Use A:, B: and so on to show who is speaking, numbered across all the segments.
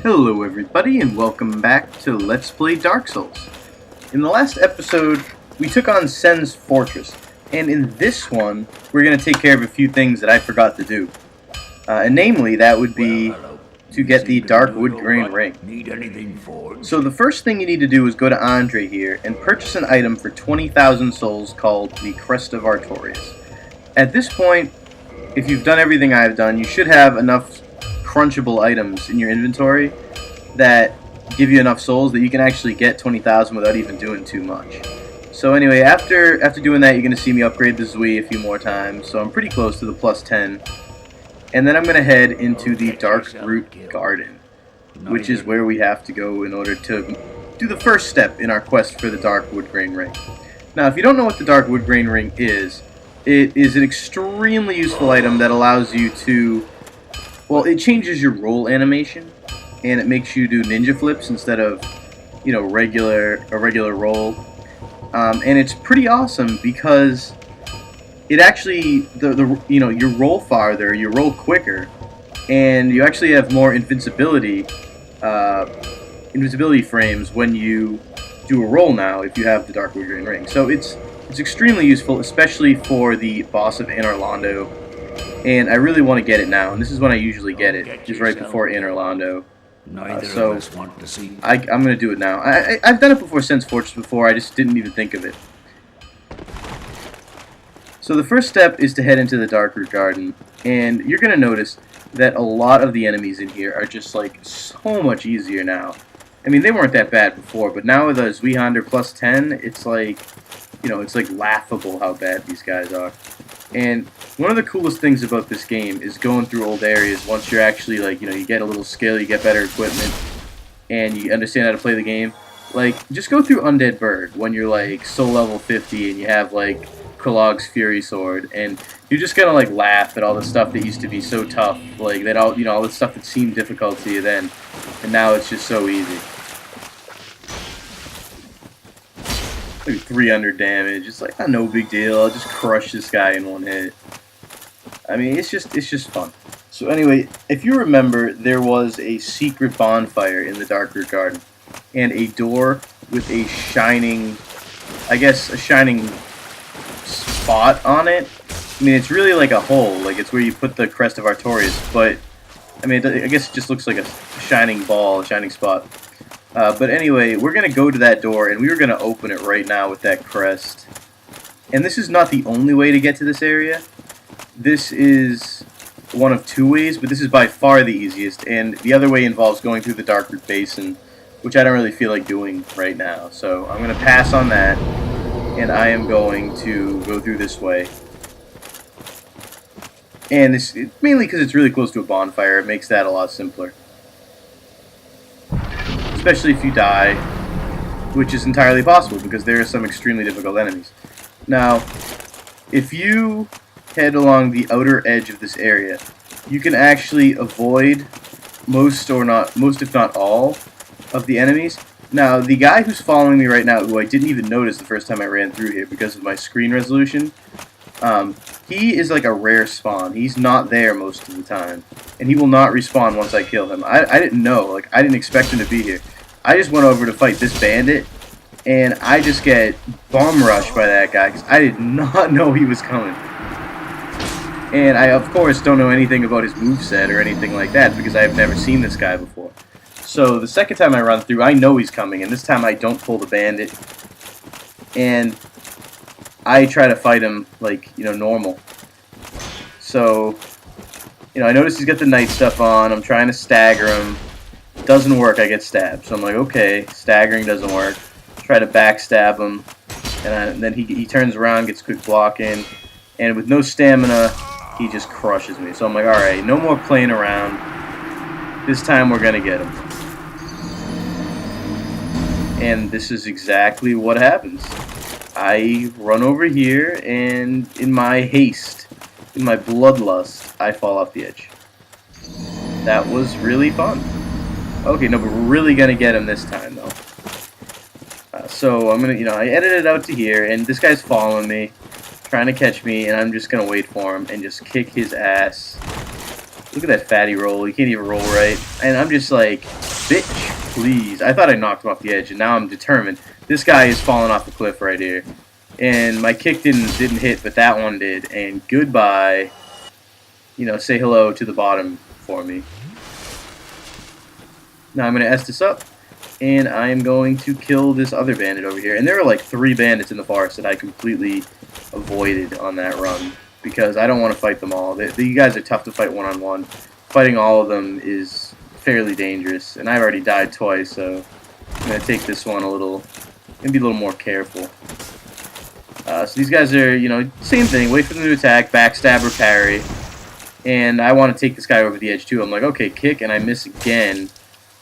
A: Hello everybody and welcome back to Let's Play Dark Souls. In the last episode, we took on Sen's Fortress, and in this one, we're going to take care of a few things that I forgot to do. And namely, that would be to get the Dark Wood Grain Ring.
B: Need anything forged?
A: So the first thing you need to do is go to Andre here and purchase an item for 20,000 souls called the Crest of Artorias. At this point, if you've done everything I've done, you should have enough crunchable items in your inventory that give you enough souls that you can actually get 20,000 without even doing too much. So anyway, after doing that, you're going to see me upgrade the Zui a few more times, so I'm pretty close to the plus 10. And then I'm going to head into the Darkroot Garden, which is where we have to go in order to do the first step in our quest for the Dark Wood Grain Ring. Now, if you don't know what the Dark Wood Grain Ring is, it is an extremely useful item that allows you to, well, it changes your roll animation, and it makes you do ninja flips instead of, you know, a regular roll. And it's pretty awesome because it actually, you know, you roll farther, you roll quicker, and you actually have more invincibility frames when you do a roll now if you have the Dark Wood Grain Ring. So it's extremely useful, especially for the boss of Anor Londo. And I really want to get it now, and this is when I usually get it, just right before Anor Londo. So
B: of us want to see.
A: I'm going to do it now. I've done it before Sen's Fortress before, I just didn't even think of it. So the first step is to head into the Darkroot Garden, and you're going to notice that a lot of the enemies in here are just like so much easier now. I mean, they weren't that bad before, but now with a Zweihander plus 10, it's like, you know, it's like laughable how bad these guys are. And one of the coolest things about this game is going through old areas once you're actually, like, you know, you get a little skill, you get better equipment, and you understand how to play the game. Like, just go through Undead Burg when you're, like, soul level 50 and you have, like, Kralog's Fury Sword, and you're just gonna, like, laugh at all the stuff that used to be so tough, like, that all, you know, all the stuff that seemed difficult to you then, and now it's just so easy. Like 300 damage. It's like, no big deal. I'll just crush this guy in one hit. I mean, it's just fun. So anyway, if you remember, there was a secret bonfire in the Darkroot Garden, and a door with a shining, I guess, a shining spot on it. I mean, it's really like a hole. Like, it's where you put the Crest of Artorias, but I mean, I guess it just looks like a shining ball, a shining spot. But anyway, we're going to go to that door, and we are going to open it right now with that crest. And this is not the only way to get to this area. This is one of two ways, but this is by far the easiest. And the other way involves going through the Darkroot Basin, which I don't really feel like doing right now. So I'm going to pass on that, and I am going to go through this way. And it's mainly because it's really close to a bonfire. It makes that a lot simpler. Especially if you die, which is entirely possible because there are some extremely difficult enemies. Now, if you head along the outer edge of this area, you can actually avoid most if not all of the enemies. Now, the guy who's following me right now, who I didn't even notice the first time I ran through here because of my screen resolution, he is like a rare spawn. He's not there most of the time, and he will not respawn once I kill him. I didn't know, like, I didn't expect him to be here. I just went over to fight this bandit, and I just get bum rushed by that guy because I did not know he was coming. And I, of course, don't know anything about his moveset or anything like that because I have never seen this guy before. So the second time I run through, I know he's coming, and this time I don't pull the bandit. And I try to fight him like, you know, normal. So, you know, I notice he's got the night stuff on. I'm trying to stagger him. Doesn't work, I get stabbed. So I'm like, okay, staggering doesn't work. Try to backstab him. And then he turns around, gets quick block in. And with no stamina, he just crushes me. So I'm like, alright, no more playing around. This time we're going to get him. And this is exactly what happens. I run over here, and in my haste, in my bloodlust, I fall off the edge. That was really fun. Okay, no, but we're really gonna get him this time, though. So I'm gonna, you know, I edited it out to here, and this guy's following me, trying to catch me, and I'm just gonna wait for him and just kick his ass. Look at that fatty roll. He can't even roll right. And I'm just like, bitch, please. I thought I knocked him off the edge, and now I'm determined. This guy is falling off the cliff right here. And my kick didn't hit, but that one did. And goodbye. You know, say hello to the bottom for me. Now I'm going to S this up, and I am going to kill this other bandit over here. And there are like 3 bandits in the forest that I completely avoided on that run, because I don't want to fight them all. You guys are tough to fight one-on-one. Fighting all of them is fairly dangerous, and I've already died twice, so I'm going to take this one going to be a little more careful. So these guys are, you know, same thing, wait for them to attack, backstab or parry, and I want to take this guy over the edge too. I'm like, okay, kick, and I miss again,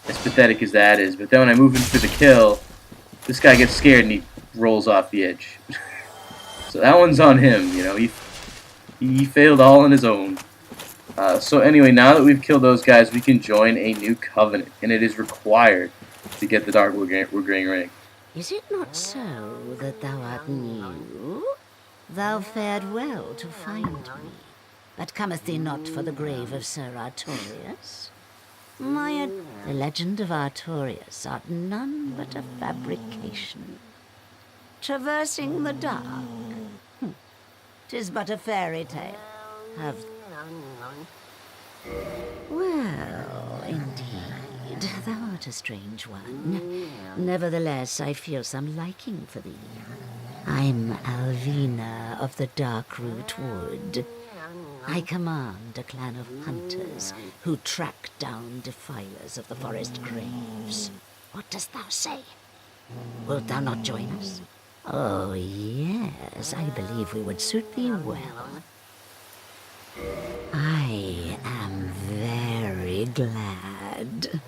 A: as pathetic as that is, but then when I move in for the kill, this guy gets scared and he rolls off the edge. So that one's on him, you know, he failed all on his own. So anyway, now that we've killed those guys, we can join a new covenant, and it is required to get the Darkroot ring.
C: Is it not so that thou art new? Thou fared well to find me, but cometh thee not for the grave of Sir Artorius? The legend of Artorius art none but a fabrication. Traversing the dark, 'tis but a fairy tale. Well, indeed, thou art a strange one. Nevertheless, I feel some liking for thee. I'm Alvina of the Darkroot Wood. I command a clan of hunters who track down defilers of the forest graves. What dost thou say? Wilt thou not join us? Oh, yes, I believe we would suit thee well. I am very glad.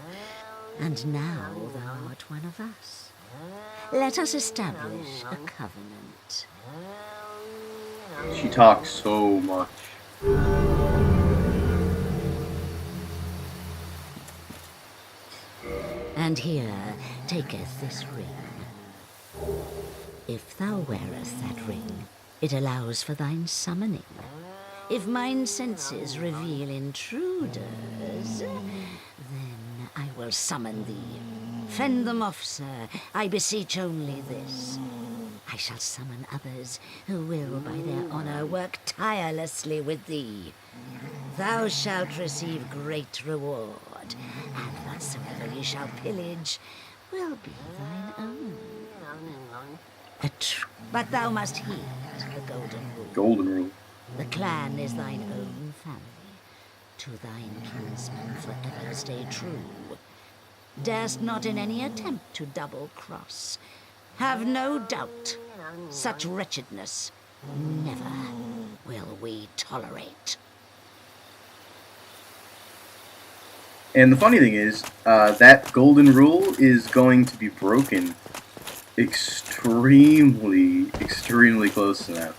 C: And now thou art one of us. Let us establish a covenant.
A: She talks so much.
C: And here taketh this ring. If thou wearest that ring, it allows for thine summoning. If mine senses reveal intruders, then I will summon thee. Fend them off, sir. I beseech only this. I shall summon others who will, by their honor, work tirelessly with thee. Thou shalt receive great reward, and whatsoever ye shall pillage will be thine own. But thou must heed the golden rule.
A: Golden rule.
C: The clan is thine own family. To thine kinsmen forever stay true. Darest not in any attempt to double-cross. Have no doubt, such wretchedness never will we tolerate.
A: And the funny thing is, that golden rule is going to be broken extremely close to that.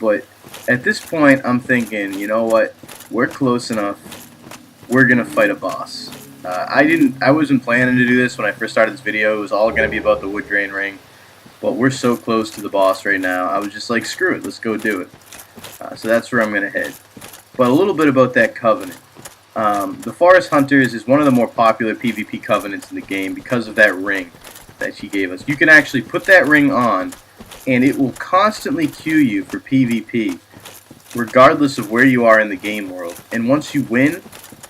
A: But at this point, I'm thinking, you know what? We're close enough. We're gonna fight a boss. I wasn't planning to do this when I first started this video. It was all gonna be about the wood grain ring. But we're so close to the boss right now. I was just like, screw it, let's go do it. So that's where I'm gonna head. But a little bit about that covenant. The Forest Hunters is one of the more popular PvP covenants in the game because of that ring that she gave us. You can actually put that ring on, and it will constantly queue you for PvP, regardless of where you are in the game world. And once you win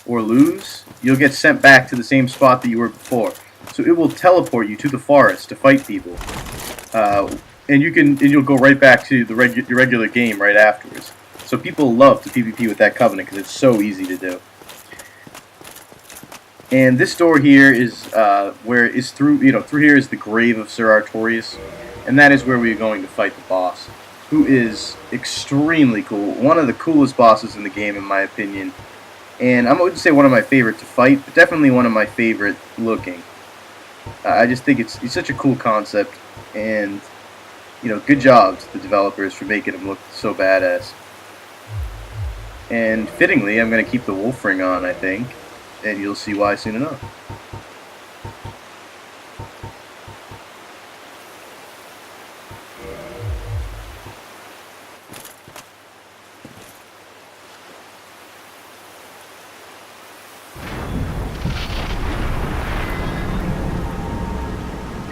A: or lose, you'll get sent back to the same spot that you were before. So it will teleport you to the forest to fight people, and you'll go right back to the your regular game right afterwards. So people love to PvP with that covenant because it's so easy to do. And this door here is through here is the grave of Sir Artorius, and that is where we're going to fight the boss, who is extremely cool. One of the coolest bosses in the game, in my opinion. And I wouldn't say one of my favorite to fight, but definitely one of my favorite looking. I just think it's such a cool concept, and good job to the developers for making him look so badass. And fittingly, I'm going to keep the wolf ring on, I think, and you'll see why soon enough.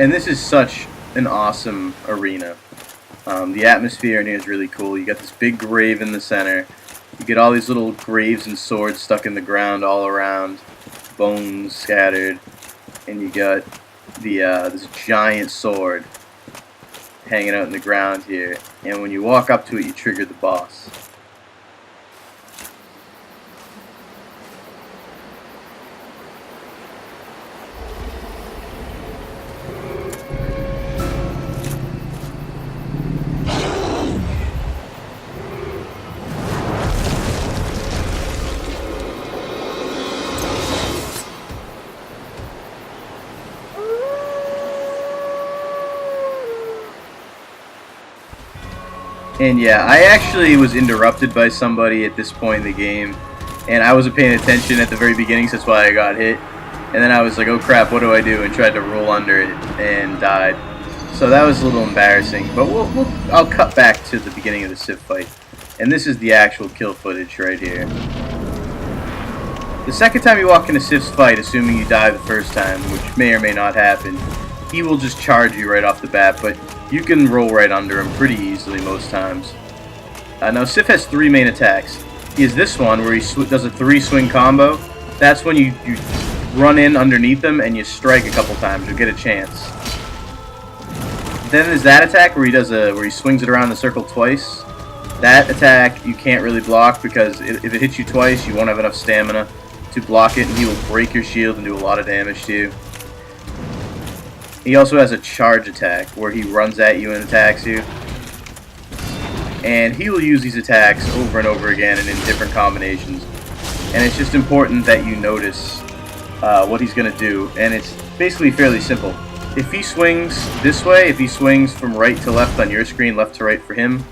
A: And this is such an awesome arena. The atmosphere in here is really cool. You got this big grave in the center. You get all these little graves and swords stuck in the ground all around, bones scattered, and you got the this giant sword hanging out in the ground here. And when you walk up to it, you trigger the boss. And yeah, I actually was interrupted by somebody at this point in the game, and I wasn't paying attention at the very beginning, so that's why I got hit. And then I was like, oh crap, what do I do? And tried to roll under it and died. So that was a little embarrassing, but I'll cut back to the beginning of the Sif fight. And this is the actual kill footage right here. The second time you walk into Sif's fight, assuming you die the first time, which may or may not happen, he will just charge you right off the bat, but you can roll right under him pretty easily most times. Now Sif has 3 main attacks. He has this one where he does a 3-swing combo. That's when you run in underneath him and you strike a couple times. You'll get a chance. Then there's that attack where he swings it around the circle twice. That attack you can't really block because if it hits you twice, you won't have enough stamina to block it, and he will break your shield and do a lot of damage to you. He also has a charge attack where he runs at you and attacks you. And he will use these attacks over and over again and in different combinations. And it's just important that you notice what he's going to do. And it's basically fairly simple. If he swings this way, if he swings from right to left on your screen, left to right for him,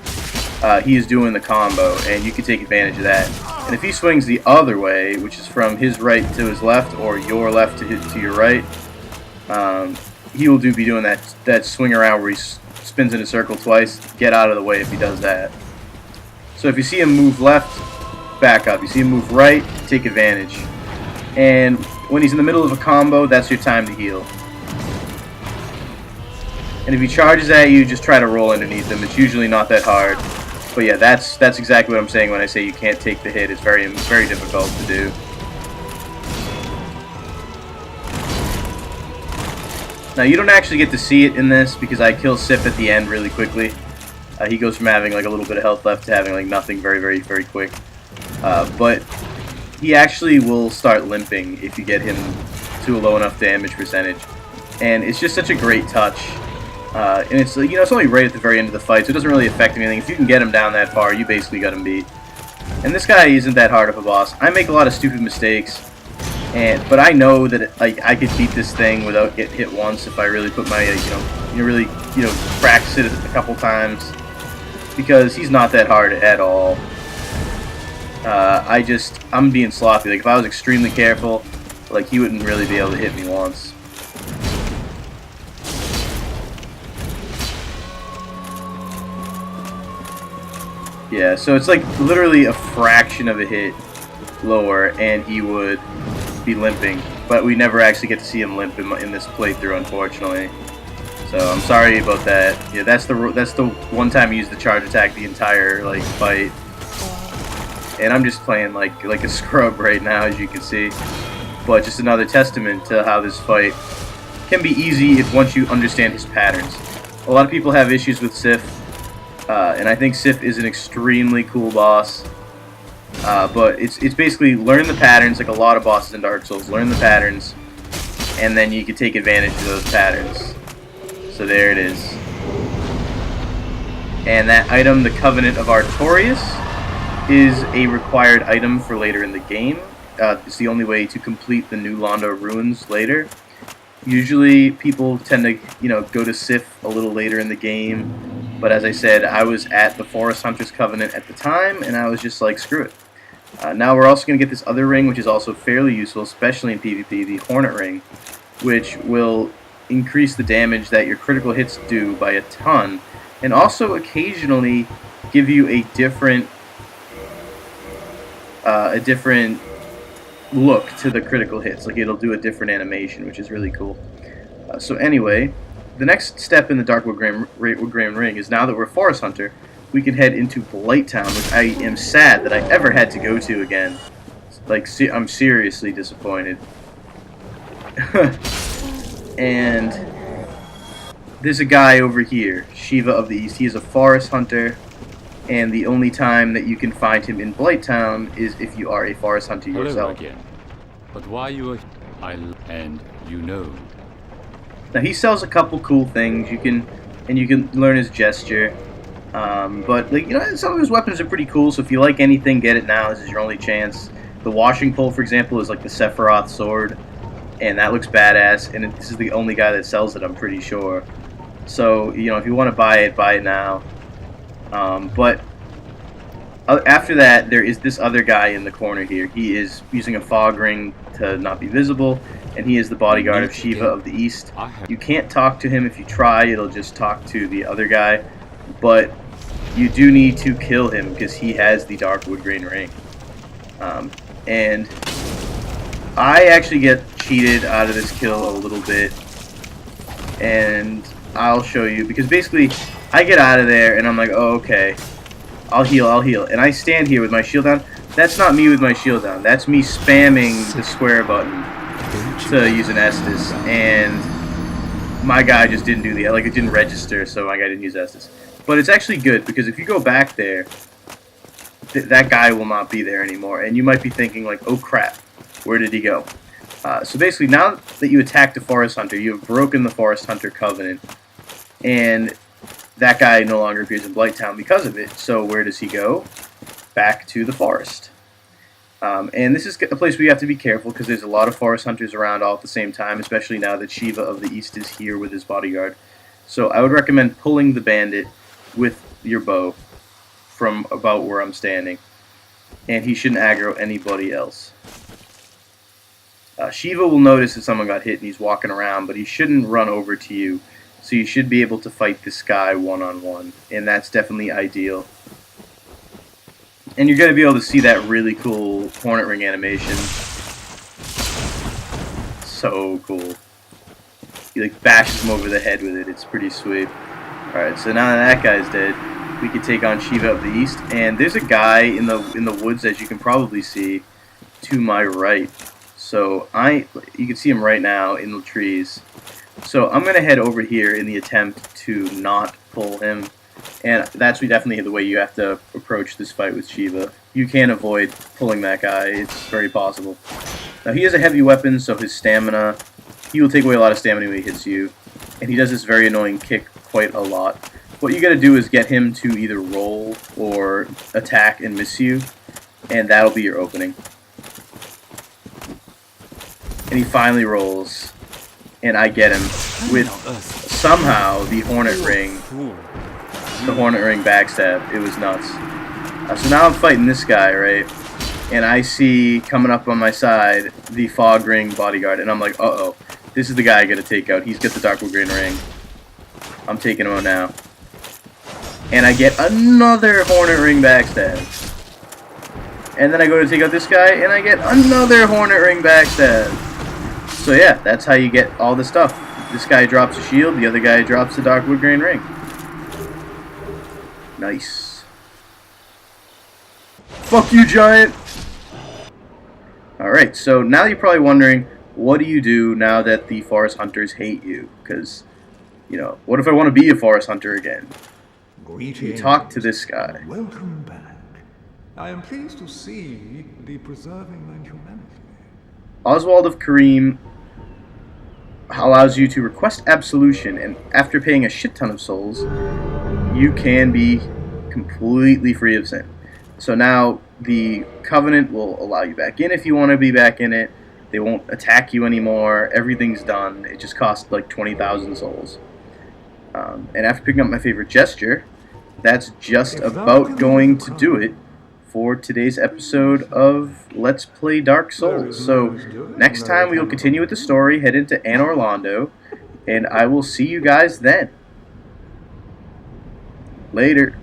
A: he is doing the combo, and you can take advantage of that. And if he swings the other way, which is from his right to his left or your left to your right, he will be doing that swing around where he spins in a circle twice. Get out of the way if he does that. So if you see him move left, back up. You see him move right, take advantage. And when he's in the middle of a combo, that's your time to heal. And if he charges at you, just try to roll underneath him. It's usually not that hard. But yeah, that's exactly what I'm saying when I say you can't take the hit. It's very, very difficult to do. Now, you don't actually get to see it in this because I kill Sif at the end really quickly. He goes from having like a little bit of health left to having like nothing very, very, very quick. But he actually will start limping if you get him to a low enough damage percentage. And it's just such a great touch. And it's, you know, it's only right at the very end of the fight, so it doesn't really affect anything. If you can get him down that far, you basically got him beat. And this guy isn't that hard of a boss. I make a lot of stupid mistakes. But I know that I could beat this thing without getting hit once if I really put my really practice it a couple times, because he's not that hard at all. I'm being sloppy. Like if I was extremely careful, like he wouldn't really be able to hit me once. Yeah, so it's like literally a fraction of a hit lower, and he would be limping, but we never actually get to see him limp in this playthrough, unfortunately. So I'm sorry about that. Yeah, that's the one time I used the charge attack the entire fight, and I'm just playing like a scrub right now, as you can see. But just another testament to how this fight can be easy if once you understand his patterns. A lot of people have issues with Sif, and I think Sif is an extremely cool boss. But it's basically learn the patterns, like a lot of bosses in Dark Souls. Learn the patterns, and then you can take advantage of those patterns. So there it is. And that item, the Covenant of Artorias, is a required item for later in the game. It's the only way to complete the New Londo ruins later. Usually people tend to, go to Sif a little later in the game. But as I said, I was at the Forest Hunter's Covenant at the time, and I was just like, screw it. Now we're also going to get this other ring, which is also fairly useful, especially in PvP, the Hornet Ring, which will increase the damage that your critical hits do by a ton, and also occasionally give you a different look to the critical hits. Like it'll do a different animation, which is really cool. So anyway, the next step in the Darkwood Grand Ring is, now that we're Forest Hunter, we can head into Blighttown, which I am sad that I ever had to go to again. Like, I'm seriously disappointed. And there's a guy over here, Shiva of the East. He is a Forest Hunter, and the only time that you can find him in Blighttown is if you are a Forest Hunter yourself.
D: Hello again. But why you are... and you know.
A: Now he sells a couple cool things. You can learn his gesture. But like, some of his weapons are pretty cool. So if you like anything, get it now. This is your only chance. The washing pole, for example, is like the Sephiroth sword, and that looks badass. And this is the only guy that sells it, I'm pretty sure. So if you want to buy it now. But after that, there is this other guy in the corner here. He is using a fog ring to not be visible, and he is the bodyguard of Shiva of the East. You can't talk to him. If you try, it'll just talk to the other guy. But you do need to kill him because he has the Darkwood Grand Ring. And I actually get cheated out of this kill a little bit, and I'll show you, because basically I get out of there and I'm like, oh, okay, I'll heal, and I stand here with my shield down. That's not me with my shield down, that's me spamming the square button to use an Estus, and my guy just didn't do it didn't register, so my guy didn't use Estus. But it's actually good, because if you go back there, that guy will not be there anymore, and you might be thinking like, oh crap, where did he go? So basically, now that you attacked the Forest Hunter, you have broken the Forest Hunter Covenant, and that guy no longer appears in Blighttown because of it. So where does he go? Back to the forest. And this is a place where you have to be careful, because there's a lot of Forest Hunters around all at the same time, especially now that Shiva of the East is here with his bodyguard. So I would recommend pulling the bandit with your bow from about where I'm standing, and he shouldn't aggro anybody else. Shiva will notice if someone got hit and he's walking around, but he shouldn't run over to you, so you should be able to fight this guy one-on-one, and that's definitely ideal. And you're going to be able to see that really cool Hornet Ring animation. So cool. He like bashes him over the head with it. It's pretty sweet. Alright, so now that guy's dead, we can take on Shiva of the East. And there's a guy in the woods, as you can probably see, to my right. So you can see him right now in the trees. So I'm going to head over here in the attempt to not pull him. And that's definitely the way you have to approach this fight with Shiva. You can't avoid pulling that guy. It's very possible. Now he has a heavy weapon, so his stamina, he will take away a lot of stamina when he hits you. And he does this very annoying kick quite a lot. What you got to do is get him to either roll or attack and miss you, and that'll be your opening. And he finally rolls, and I get him with somehow the Hornet Ring. The Hornet Ring backstab. It was nuts. So now I'm fighting this guy, right? And I see coming up on my side the Fog Ring bodyguard, and I'm like, uh-oh, this is the guy I gotta take out. He's got the Darkwood Grand Ring. I'm taking him out now. And I get another Hornet Ring backstab. And then I go to take out this guy, and I get another Hornet Ring backstab. So yeah, that's how you get all the stuff. This guy drops a shield, the other guy drops the Darkwood Grand Ring. Nice. Fuck you, giant! Alright, so now you're probably wondering, what do you do now that the Forest Hunters hate you? Because, what if I want to be a Forest Hunter again?
B: Greetings.
A: You talk to this guy.
B: Welcome back. I am pleased to see the preserving my humanity.
A: Oswald of Kareem allows you to request absolution, and after paying a shit ton of souls, you can be completely free of sin. So now the Covenant will allow you back in if you want to be back in it. They won't attack you anymore. Everything's done. It just costs like 20,000 souls. And after picking up my favorite gesture, that's just about going to do it for today's episode of Let's Play Dark Souls. So next time we will continue with the story, head into Anne Orlando, and I will see you guys then. Later.